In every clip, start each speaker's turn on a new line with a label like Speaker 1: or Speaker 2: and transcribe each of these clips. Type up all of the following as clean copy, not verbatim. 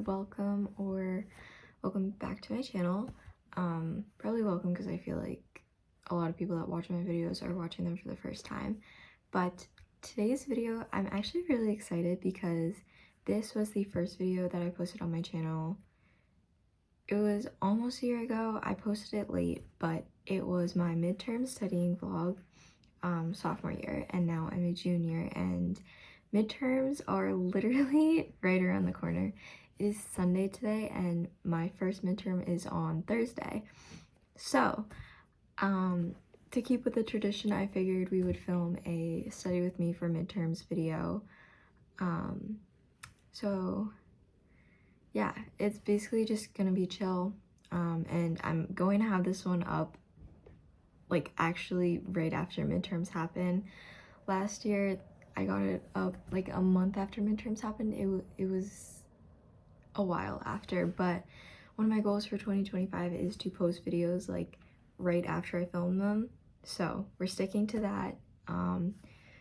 Speaker 1: welcome or welcome back to my channel. Probably welcome because I feel like a lot of people that watch my videos are watching them for the first time. But today's video, I'm actually really excited because this was the first video that I posted on my channel. It was almost a year ago. I posted it late, but it was my midterm studying vlog, sophomore year, and now I'm a junior and midterms are literally right around the corner. It is Sunday today and my first midterm is on Thursday. So, to keep with the tradition, I figured we would film a study with me for midterms video. So yeah, it's basically just gonna be chill. And I'm going to have this one up like actually right after midterms happen. Last year I got it up like a month after midterms happened. It was a while after, but one of my goals for 2025 is to post videos like right after I film them. So we're sticking to that.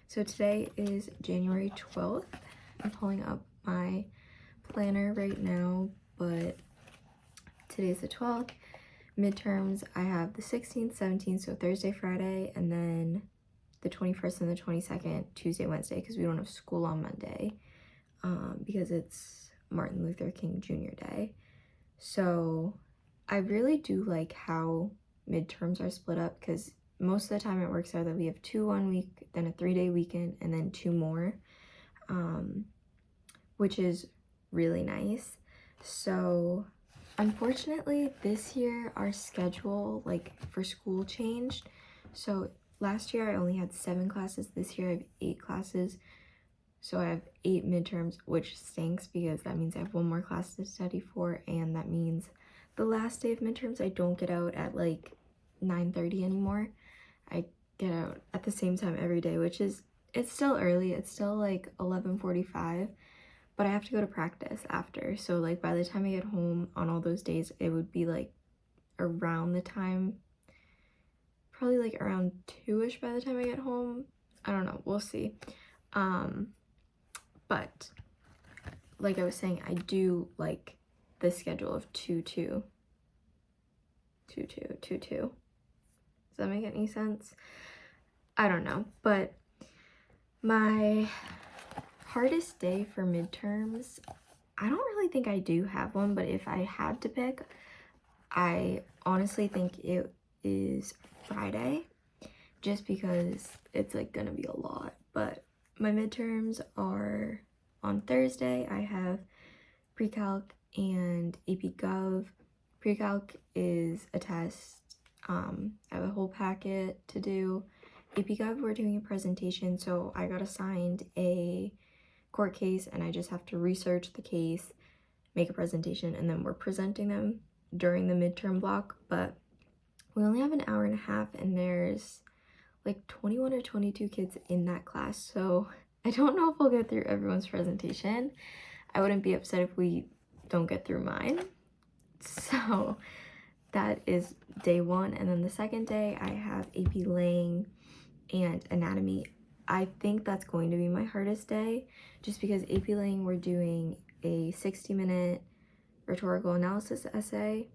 Speaker 1: So today is January 12th. I'm pulling up my planner right now, but today's the 12th. Midterms, I have the 16th, 17th, so Thursday, Friday, and then the 21st and the 22nd, Tuesday, Wednesday, because we don't have school on Monday, because it's Martin Luther King Jr. Day. So I really do like how midterms are split up, because most of the time it works out that we have 2 1 week, then a 3-day weekend, and then 2 more, which is really nice. So unfortunately this year our schedule like for school changed. So last year I only had 7 classes, this year I have 8 classes. So I have 8 midterms, which stinks because that means I have 1 more class to study for, and that means the last day of midterms I don't get out at like 9:30 anymore. I get out at the same time every day, which is, it's still early, it's still like 11:45, but I have to go to practice after. So like by the time I get home on all those days, it would be like around the time, probably like around 2ish by the time I get home. I don't know, we'll see. But like I was saying, I do like the schedule of 2-2. 2-2, 2-2. Does that make any sense? I don't know, but my hardest day for midterms, I don't really think I do have one, but if I had to pick, I honestly think it is Friday, just because it's like gonna be a lot. But my midterms are on Thursday. I have pre-calc and AP Gov. Pre-calc is a test. I have a whole packet to do. AP Gov, we're doing a presentation, so I got assigned a court case and I just have to research the case, make a presentation, and then we're presenting them during the midterm block. But we only have an hour and a half and there's like 21 or 22 kids in that class, so I don't know if we'll get through everyone's presentation. I wouldn't be upset if we don't get through mine. So that is day 1, and then the second day I have AP Lang and Anatomy. I think that's going to be my hardest day, just because AP Lang we're doing a 60-minute rhetorical analysis essay.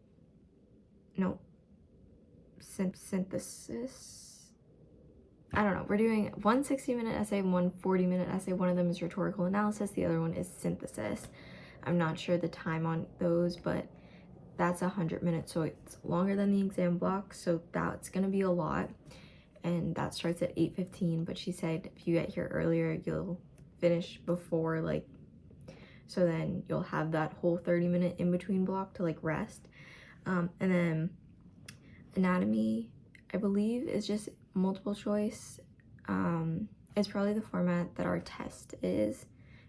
Speaker 1: No, synthesis. I don't know, we're doing one 60-minute essay and one 40-minute essay. One of them is rhetorical analysis, the other one is synthesis. I'm not sure the time on those, but that's 100 minutes, so it's longer than the exam block, so that's gonna be a lot. And that starts at 8:15, but she said if you get here earlier you'll finish before, like, so then you'll have that whole 30-minute in between block to like rest. And then Anatomy, I believe, is just multiple choice. It's probably the format that our test is.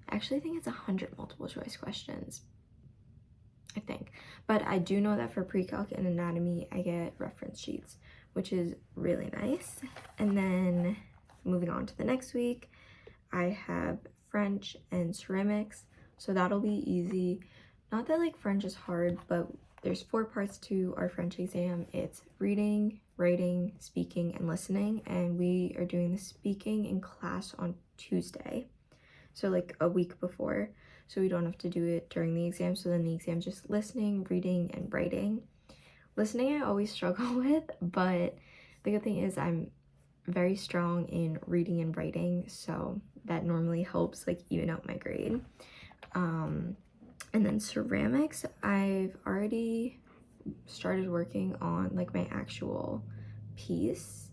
Speaker 1: I actually think it's 100 multiple choice questions, I think. But I do know that for pre-calc and Anatomy I get reference sheets, which is really nice. And then moving on to the next week, I have French and ceramics, so that'll be easy. Not that like French is hard, but there's 4 parts to our French exam. It's reading, writing, speaking, and listening, and we are doing the speaking in class on Tuesday. so like a week before, so we don't have to do it during the exam. So then the exam just listening, reading, and writing. Listening I always struggle with, but the good thing is I'm very strong in reading and writing, so that normally helps like even out my grade. And then ceramics, I've already started working on like my actual piece.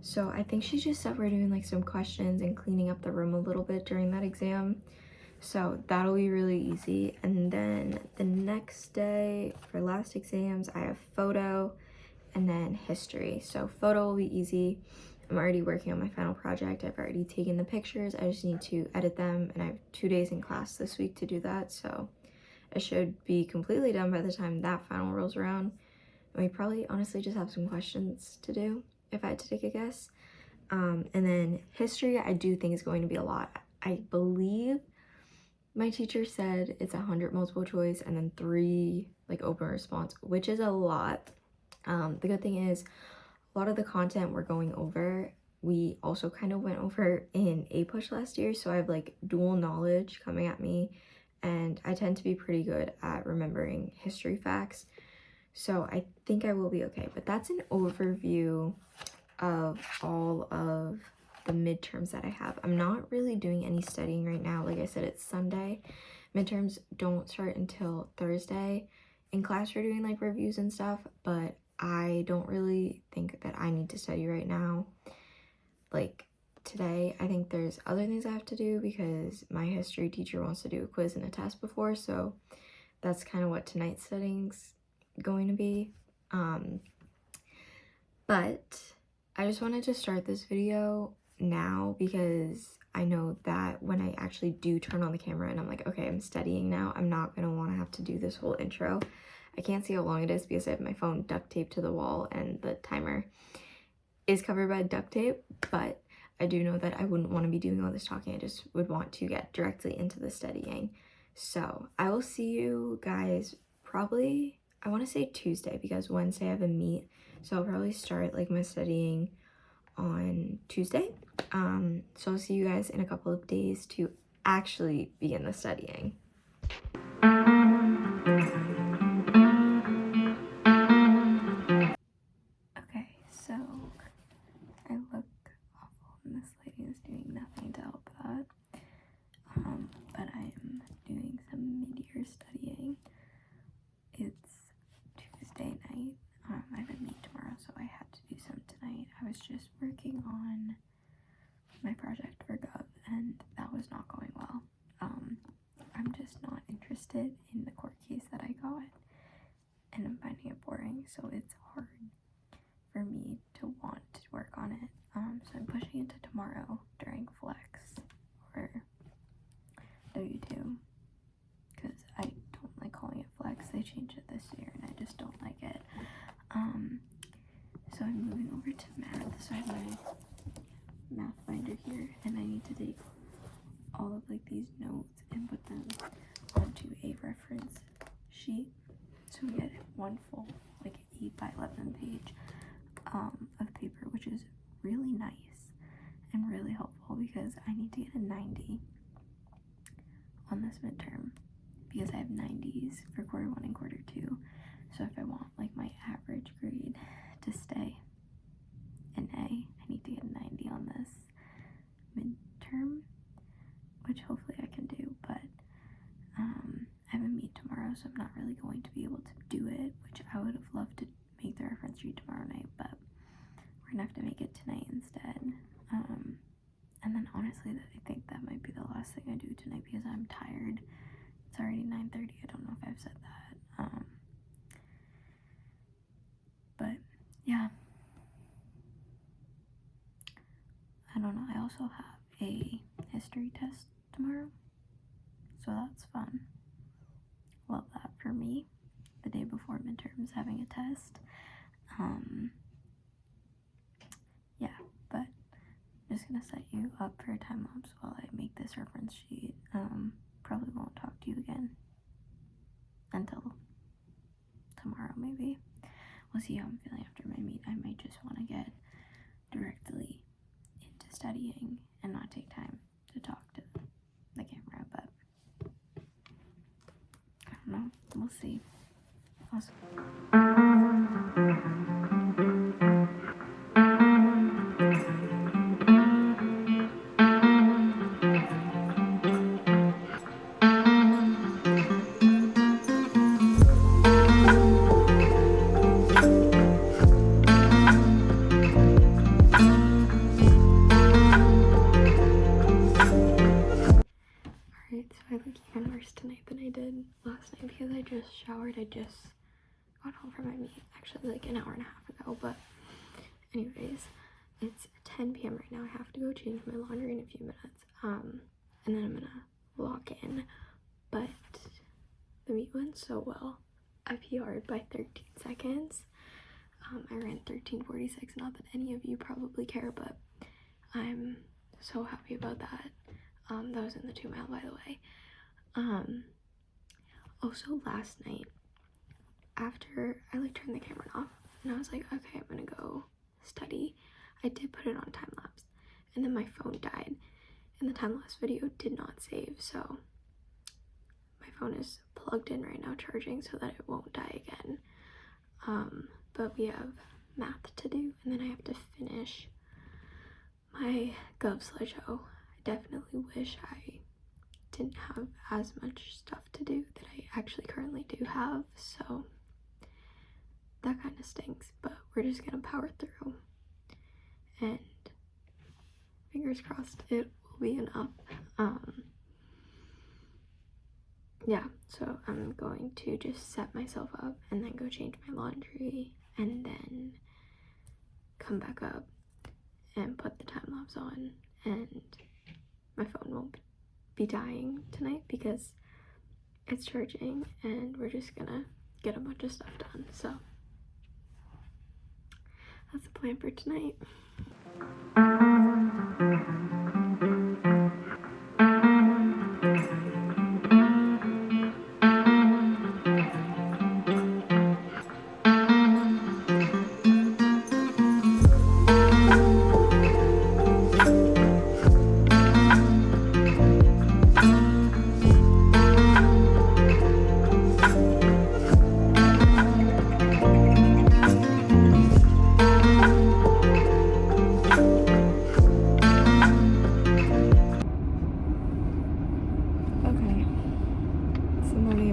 Speaker 1: So I think she just said we're doing like some questions and cleaning up the room a little bit during that exam. So that'll be really easy. And then the next day for last exams, I have photo and then history. So photo will be easy. I'm already working on my final project. I've already taken the pictures. I just need to edit them, and I have 2 days in class this week to do that. So I should be completely done by the time that final rolls around. And we probably honestly just have some questions to do if I had to take a guess. And then history, I do think is going to be a lot. I believe my teacher said it's 100 multiple choice and then 3 like open response, which is a lot. The good thing is a lot of the content we're going over, we also kind of went over in A-Push last year, so I have like dual knowledge coming at me, and I tend to be pretty good at remembering history facts, so I think I will be okay. But that's an overview of all of the midterms that I have. I'm not really doing any studying right now. Like I said, it's Sunday. Midterms don't start until Thursday. In class we're doing like reviews and stuff, but I don't really think that I need to study right now. Like today, I think there's other things I have to do because my history teacher wants to do a quiz and a test before, so that's kind of what tonight's studying's going to be. But I just wanted to start this video now because I know that when I actually do turn on the camera and I'm like, okay, I'm studying now, I'm not gonna want to have to do this whole intro. I can't see how long it is because I have my phone duct taped to the wall and the timer is covered by duct tape, but I do know that I wouldn't want to be doing all this talking. I just would want to get directly into the studying. So I will see you guys probably, I want to say Tuesday because Wednesday I have a meet, so I'll probably start like my studying on Tuesday. So I'll see you guys in a couple of days to actually begin the studying. Okay, so I look awful and this lighting is doing nothing to help that. But I am doing some mid-year studying. It's Tuesday night. I have a meet tomorrow, so I had to do some tonight. I was just working on my project for Gov, and that was not going well. I'm just not interested in the court case that I got, and I'm finding it boring, so it's hard for me to want to work on it. So I'm pushing it to tomorrow during Flex or W2, because I don't like calling it Flex. They changed it this year and I just don't like it. So I'm moving over to math. So I have my math binder here, and I need to take all of like these notes and put them onto a reference sheet, so we get one full like 8 by 11 page of paper, which is really nice and really helpful because I need to get a 90 on this midterm because I have 90s for quarter 1 and quarter 2. So if I want like my average grade to stay an A, I need to get a 90 on this midterm, which hopefully I can do. But I have a meet tomorrow, so I'm not really going to be able to do it, which I would have loved to make the reference sheet tomorrow night, but we're gonna have to make it tonight instead. And then honestly, I think that might be the last thing I do tonight because I'm tired. It's already 9:30. I don't know if I've said that. But yeah, I don't know. I also have a history test tomorrow, so that's fun. Love that for me. The day before midterms, having a test. Yeah, but I'm just gonna set you up for a time lapse while I make this reference sheet. Probably won't talk to you again until tomorrow, maybe. We'll see how I'm feeling after my meet. I might just want to get directly into studying and not take time to talk to the camera, but I don't know, we'll see. Also, alright, so I look even worse tonight than I did last night because I just showered. I just got home from my meet, actually like an hour and a half ago, but anyways, it's 10 p.m. right now. I have to go change my laundry in a few minutes, and then I'm gonna log in, but the meet went so well. I PR'd by 13 seconds. I ran 13:46, not that any of you probably care, but I'm so happy about that. That was in the 2 mile, by the way. Also last night, after I like turned the camera off and I was like, okay, I'm gonna go study, I did put it on time lapse, and then my phone died and the time lapse video did not save, so my phone is plugged in right now charging so that it won't die again. But we have math to do, and then I have to finish my Gov slideshow. I definitely wish I didn't have as much stuff to do that I actually currently do have, so that kind of stinks, but we're just gonna power through, and fingers crossed it will be enough. Yeah, so I'm going to just set myself up and then go change my laundry and then come back up and put the time lapse on, and my phone won't be dying tonight because it's charging, and we're just gonna get a bunch of stuff done. So that's the plan for tonight.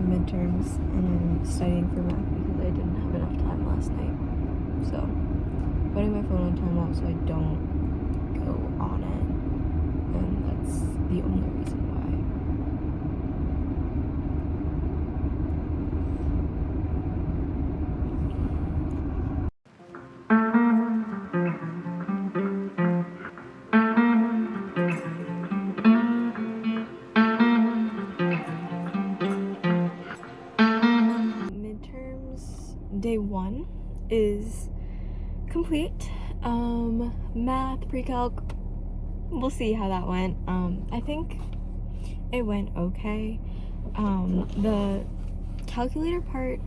Speaker 1: Midterms, and I'm studying for math because I didn't have enough time last night, so putting my phone on time lapse so I don't go on it, and that's the only reason why. Day 1 is complete. Math, pre-calc, we'll see how that went. I think it went okay. The calculator part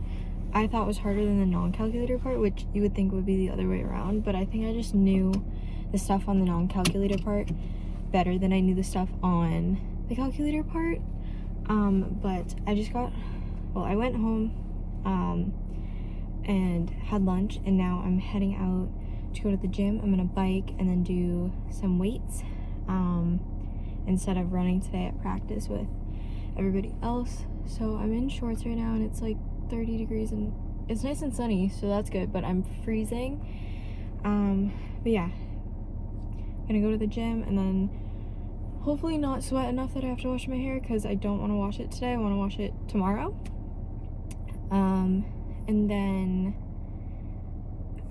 Speaker 1: I thought was harder than the non-calculator part, which you would think would be the other way around, but I think I just knew the stuff on the non-calculator part better than I knew the stuff on the calculator part. But I went home, and had lunch, and now I'm heading out to go to the gym. I'm gonna bike and then do some weights instead of running today at practice with everybody else. So I'm in shorts right now, and it's like 30 degrees and it's nice and sunny, so that's good, but I'm freezing. But yeah, gonna go to the gym and then hopefully not sweat enough that I have to wash my hair, because I don't want to wash it today. I want to wash it tomorrow. And then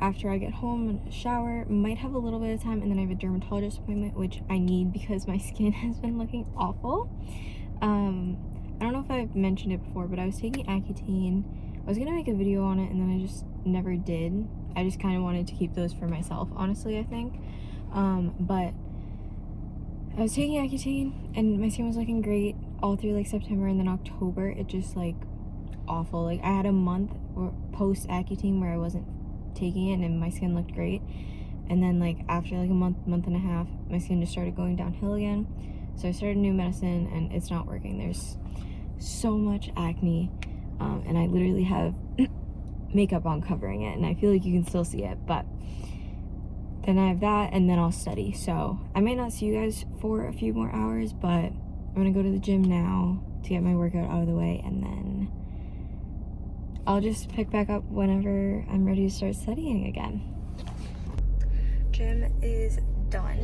Speaker 1: after I get home and shower, might have a little bit of time, and then I have a dermatologist appointment, which I need because my skin has been looking awful. I don't know if I've mentioned it before, but I was taking Accutane. I was gonna make a video on it, and then I just never did. I just kind of wanted to keep those for myself, honestly, I think. But I was taking Accutane, and my skin was looking great all through like September, and then October it just like awful. Like I had a month or post Accutane where I wasn't taking it and my skin looked great, And then like after like a month and a half, my skin just started going downhill again. So I started new medicine and it's not working. There's so much acne, and I literally have makeup on covering it, and I feel like you can still see it. But then I have that, and then I'll study. So I might not see you guys for a few more hours, but I'm gonna go to the gym now to get my workout out of the way, and then I'll just pick back up whenever I'm ready to start studying again. Gym is done.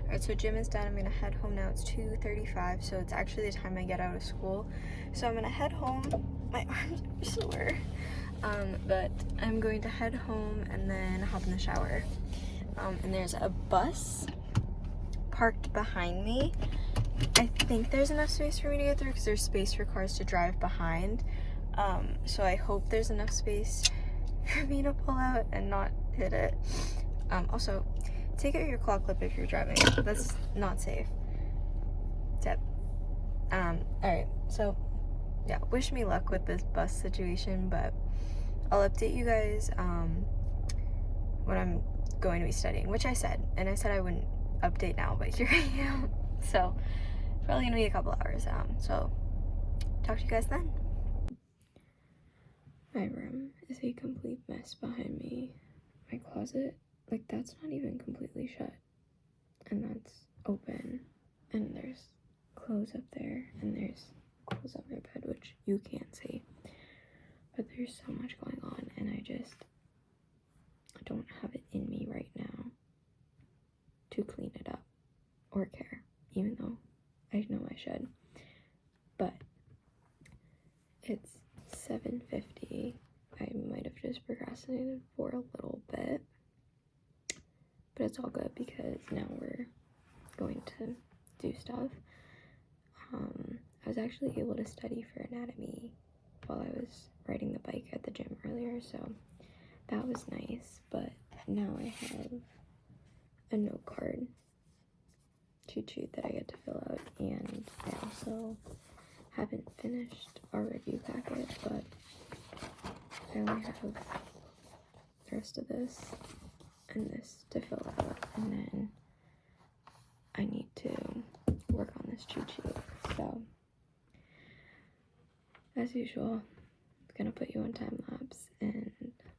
Speaker 1: Alright, so gym is done. I'm gonna head home now. It's 2:35, so it's actually the time I get out of school. So I'm gonna head home. My arms are sore. But I'm going to head home and then hop in the shower. And there's a bus parked behind me. I think there's enough space for me to get through because there's space for cars to drive behind. So I hope there's enough space for me to pull out and not hit it. Also, take out your claw clip if you're driving. That's not safe. Tip. Alright, so yeah, wish me luck with this bus situation, but I'll update you guys when I'm going to be studying, which I said, and I said I wouldn't update now, but here I am. So probably gonna be a couple hours. So talk to you guys then. My room is a complete mess behind me. My closet, like that's not even completely shut, and that's open, and there's clothes up there, and there's clothes on my bed, which you can't see, but there's so much going on, and I don't have it in me right now to clean it up or care, even though I know I should. But it's 7:50. I might have just procrastinated for a little bit, but it's all good because now we're going to do stuff. I was actually able to study for anatomy while I was riding the bike at the gym earlier, so that was nice. But now I have a note card cheat sheet that I get to fill out, and I also haven't finished our review packet, but I only have the rest of this and this to fill out, and then I need to work on this cheat sheet. So as usual, I'm gonna put you on time lapse, and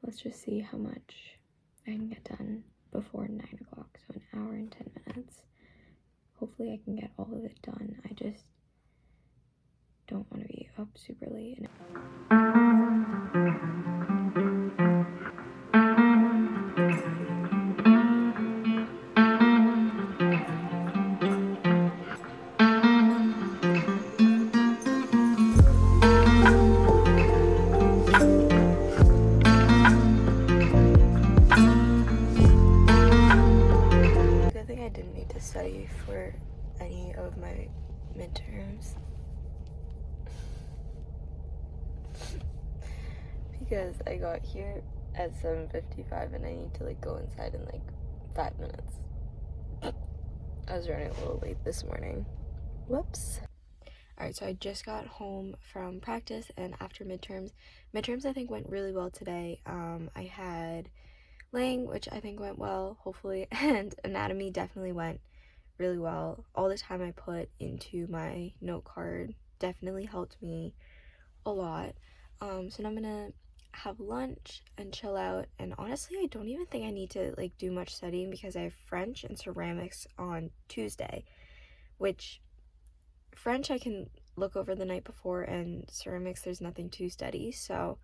Speaker 1: let's just see how much I can get done before 9 o'clock, so an hour and 10 minutes. Hopefully I can get all of it done. I just don't want to be up super late. Good thing I didn't need to study for any of my midterms, because I got here at 7:55 and I need to like go inside in like 5 minutes. I was running a little late this morning. Whoops. Alright, so I just got home from practice, and after midterms I think went really well today. I had Lang, which I think went well, hopefully, and anatomy definitely went really well. All the time I put into my note card definitely helped me a lot. So now I'm gonna have lunch and chill out, and honestly I don't even think I need to like do much studying because I have French and ceramics on Tuesday, which French I can look over the night before, and ceramics there's nothing to study. So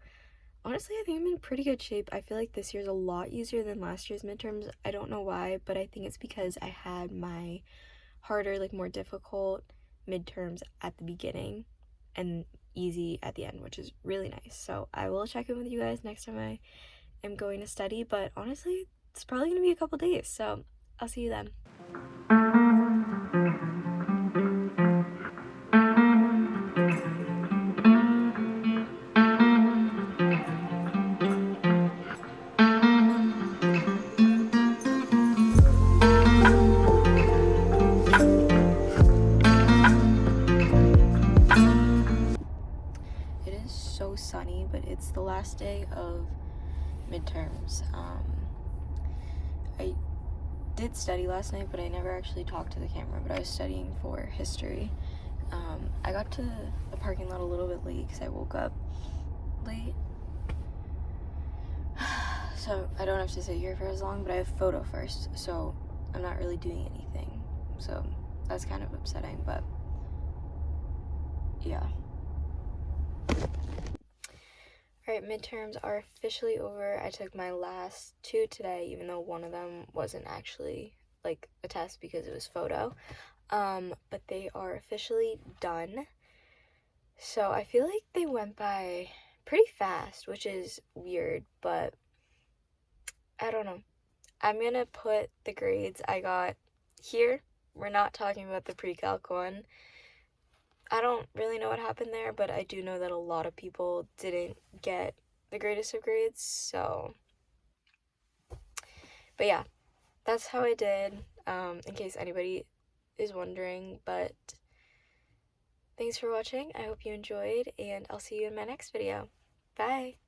Speaker 1: honestly, I think I'm in pretty good shape. I feel like this year's a lot easier than last year's midterms. I don't know why, but I think it's because I had my harder, like more difficult midterms at the beginning and easy at the end, which is really nice. So I will check in with you guys next time I am going to study, but honestly, it's probably going to be a couple days, so I'll see you then. Sunny, but it's the last last day of midterms. I did study last night, but I never actually talked to the camera, but I was studying for history. I got to the parking lot a little bit late because I woke up late. So I don't have to sit here for as long, but I have photo first, so I'm not really doing anything. So that's kind of upsetting, but yeah. Alright, midterms are officially over. I took my last 2 today, even though one of them wasn't actually like a test because it was photo. But they are officially done. So I feel like they went by pretty fast, which is weird, but I don't know. I'm gonna put the grades I got here. We're not talking about the pre-calc one. I don't really know what happened there, but I do know that a lot of people didn't get the greatest of grades, so. But yeah, that's how I did, in case anybody is wondering, but thanks for watching. I hope you enjoyed, and I'll see you in my next video. Bye!